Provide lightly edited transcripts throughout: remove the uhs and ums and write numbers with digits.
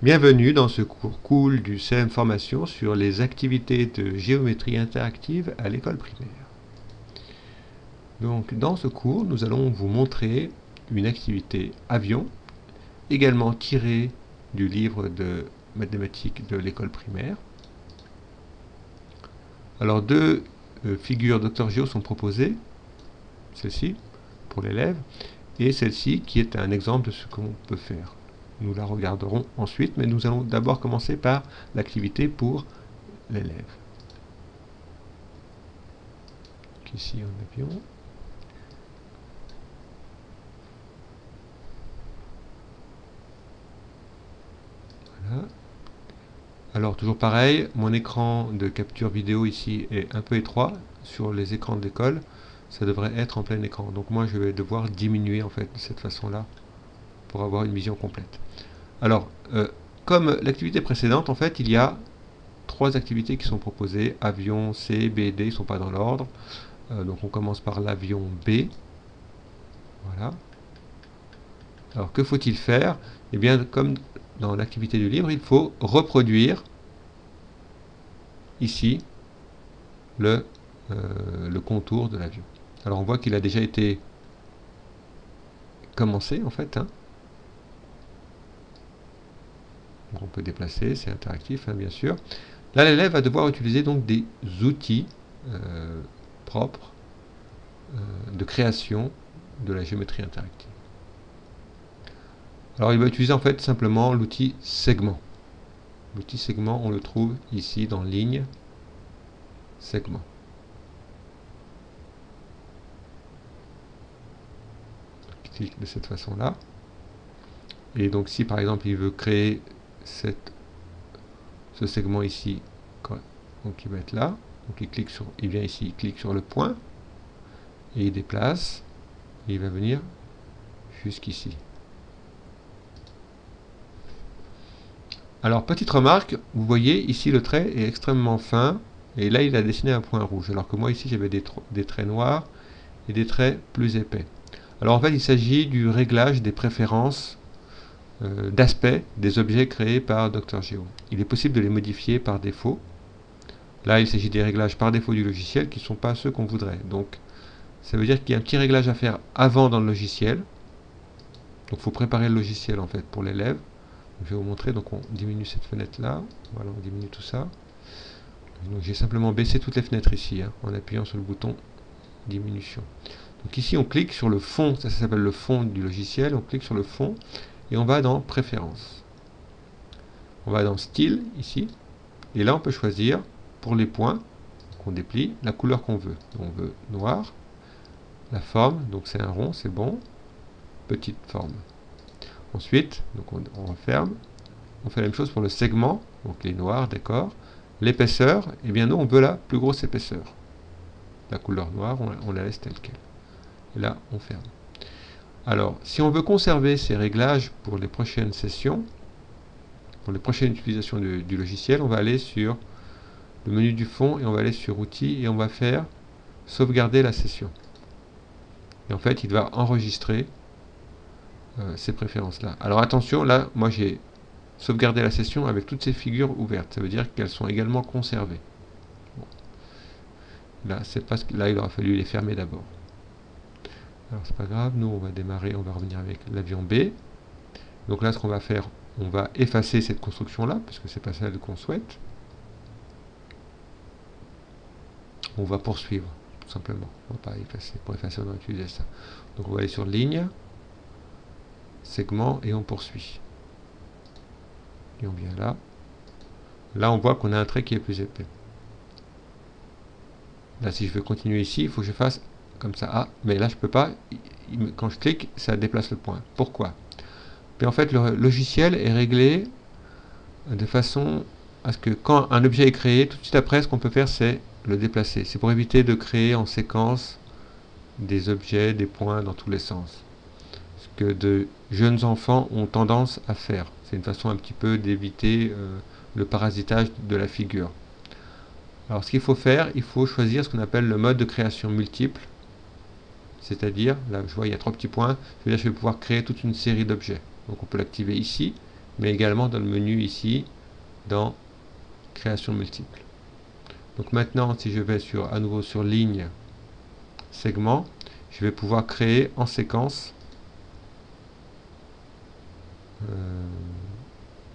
Bienvenue dans ce cours cool du CM Formation sur les activités de géométrie interactive à l'école primaire. Donc dans ce cours, nous allons vous montrer une activité avion, également tirée du livre de mathématiques de l'école primaire. Alors deux figures Dr Géo sont proposées, celle-ci pour l'élève et celle-ci qui est un exemple de ce qu'on peut faire. Nous la regarderons ensuite, mais nous allons d'abord commencer par l'activité pour l'élève. Ici en avion. Voilà. Alors toujours pareil, mon écran de capture vidéo ici est un peu étroit sur les écrans de l'école. Ça devrait être en plein écran. Donc moi je vais devoir diminuer en fait de cette façon-là pour avoir une vision complète. Alors, comme l'activité précédente, en fait, il y a trois activités qui sont proposées. Avion C, B et D, ils ne sont pas dans l'ordre. Donc on commence par l'avion B. Voilà. Alors que faut-il faire? Eh bien, comme dans l'activité du livre, il faut reproduire ici le contour de l'avion. Alors on voit qu'il a déjà été commencé en fait. On peut déplacer, c'est interactif bien sûr. Là l'élève va devoir utiliser donc des outils propres de création de la géométrie interactive. Alors il va utiliser en fait simplement l'outil segment. L'outil segment, on le trouve ici dans ligne, segment. Il clique de cette façon-là. Et donc si par exemple il veut créer ce segment ici, donc il va être là. Donc il vient ici, il clique sur le point et il déplace. Et il va venir jusqu'ici. Alors petite remarque, vous voyez ici le trait est extrêmement fin et là il a dessiné un point rouge, alors que moi ici j'avais des traits noirs et des traits plus épais. Alors en fait il s'agit du réglage des préférences d'aspect des objets créés par Dr Géo. Il est possible de les modifier par défaut. Là il s'agit des réglages par défaut du logiciel qui ne sont pas ceux qu'on voudrait. Donc ça veut dire qu'il y a un petit réglage à faire avant dans le logiciel. Donc il faut préparer le logiciel en fait pour l'élève. Je vais vous montrer, donc on diminue cette fenêtre là, voilà, on diminue tout ça. Donc j'ai simplement baissé toutes les fenêtres ici, en appuyant sur le bouton diminution. Donc ici on clique sur le fond, ça s'appelle le fond du logiciel, on clique sur le fond et on va dans préférences. On va dans style ici, et là on peut choisir pour les points qu'on déplie la couleur qu'on veut. Donc on veut noir, la forme, donc c'est un rond, c'est bon, petite forme. Ensuite, donc on referme. On fait la même chose pour le segment, donc les noirs, d'accord. L'épaisseur, eh bien nous on veut la plus grosse épaisseur. La couleur noire, on la laisse telle quelle. Et là, on ferme. Alors, si on veut conserver ces réglages pour les prochaines sessions, pour les prochaines utilisations du logiciel, on va aller sur le menu du fond et on va aller sur outils et on va faire sauvegarder la session. Et en fait, il va enregistrer ces préférences-là. Alors attention, là, moi j'ai sauvegardé la session avec toutes ces figures ouvertes. Ça veut dire qu'elles sont également conservées. Bon. Là, c'est parce que là, il aura fallu les fermer d'abord. Alors c'est pas grave, nous on va démarrer, on va revenir avec l'avion B. Donc là, ce qu'on va faire, on va effacer cette construction-là, parce que c'est pas celle qu'on souhaite. On va poursuivre, tout simplement. On va pas effacer. Pour effacer, on va utiliser ça. Donc on va aller sur ligne, segment et on poursuit. Et on vient là. Là, on voit qu'on a un trait qui est plus épais. Là, si je veux continuer ici, il faut que je fasse comme ça. Ah, mais là, je peux pas. Quand je clique, ça déplace le point. Pourquoi? Mais en fait, le logiciel est réglé de façon à ce que quand un objet est créé, tout de suite après, ce qu'on peut faire, c'est le déplacer. C'est pour éviter de créer en séquence des objets, des points dans tous les sens. Ce que de jeunes enfants ont tendance à faire. C'est une façon un petit peu d'éviter le parasitage de la figure. Alors ce qu'il faut faire, il faut choisir ce qu'on appelle le mode de création multiple. C'est-à-dire, là je vois il y a 3 petits points, c'est-à-dire que je vais pouvoir créer toute une série d'objets. Donc on peut l'activer ici, mais également dans le menu ici, dans création multiple. Donc maintenant, si je vais à nouveau sur ligne, segment, je vais pouvoir créer en séquence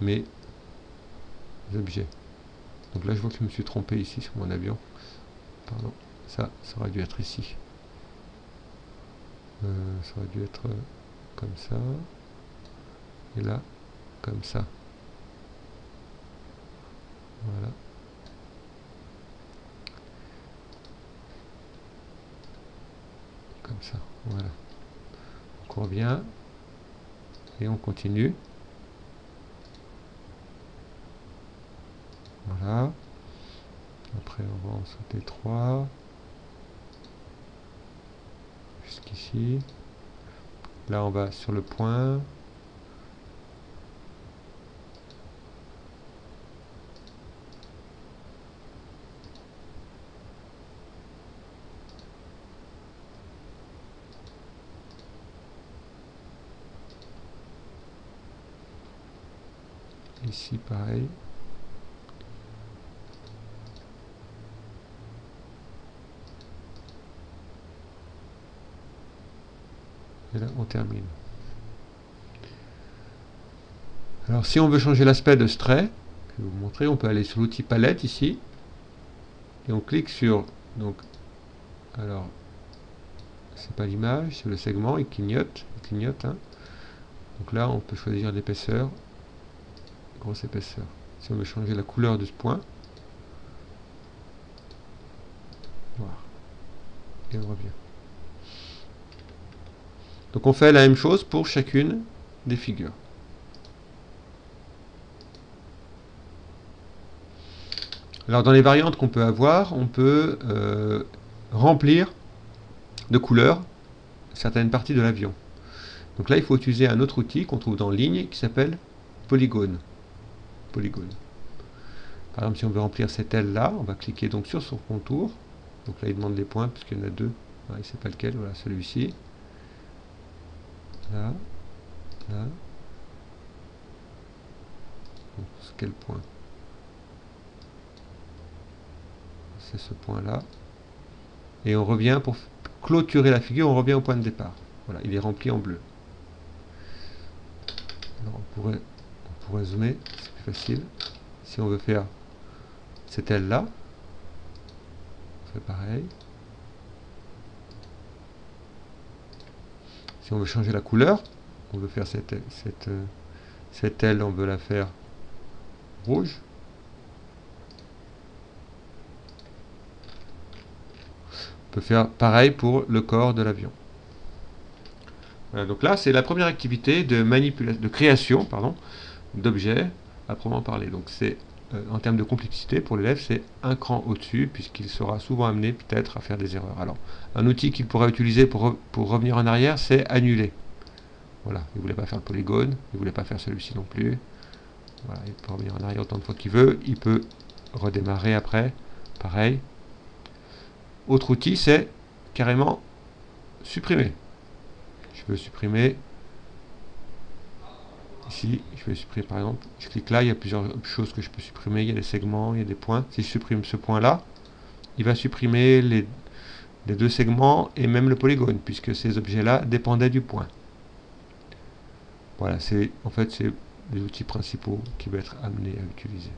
mes objets. Donc là, je vois que je me suis trompé ici sur mon avion. Pardon, ça aurait dû être ici. Ça aurait dû être comme ça. Et là, comme ça. Voilà. Comme ça, voilà. Donc on revient et on continue. Voilà. Après on va en sauter 3 jusqu'ici. Là on va sur le point. Ici pareil. Et là on termine. Alors si on veut changer l'aspect de ce trait, je vais vous montrer, on peut aller sur l'outil palette ici. Et on clique sur, donc, alors, c'est pas l'image, c'est le segment, il clignote, hein. Donc là on peut choisir l'épaisseur, grosse épaisseur. Si on veut changer la couleur de ce point, noir. Et on revient. Donc on fait la même chose pour chacune des figures. Alors dans les variantes qu'on peut avoir, on peut remplir de couleurs certaines parties de l'avion. Donc là il faut utiliser un autre outil qu'on trouve dans ligne qui s'appelle polygone. Polygone. Par exemple, si on veut remplir cette aile là, on va cliquer donc sur son contour. Donc là il demande les points puisqu'il y en a deux. Il ne sait pas lequel, voilà celui-ci. Là, là. Donc, quel point? C'est ce point là. Et on revient pour clôturer la figure, on revient au point de départ. Voilà, il est rempli en bleu. Alors on pourrait zoomer, c'est plus facile. Si on veut faire cette aile là, on fait pareil. Si on veut changer la couleur, on veut faire cette aile, on veut la faire rouge. On peut faire pareil pour le corps de l'avion. Voilà, donc là, c'est la première activité de création d'objets à proprement parler. Donc c'est en termes de complexité pour l'élève, c'est un cran au-dessus puisqu'il sera souvent amené peut-être à faire des erreurs. Alors, un outil qu'il pourra utiliser pour revenir en arrière, c'est annuler. Voilà, il ne voulait pas faire le polygone, il ne voulait pas faire celui-ci non plus. Voilà, il peut revenir en arrière autant de fois qu'il veut, il peut redémarrer après, pareil. Autre outil, c'est carrément supprimer. Je veux supprimer ici, je vais supprimer par exemple, je clique là, il y a plusieurs choses que je peux supprimer, il y a des segments, il y a des points. Si je supprime ce point là, il va supprimer les deux segments et même le polygone, puisque ces objets là dépendaient du point. Voilà, en fait c'est les outils principaux qui vont être amenés à utiliser.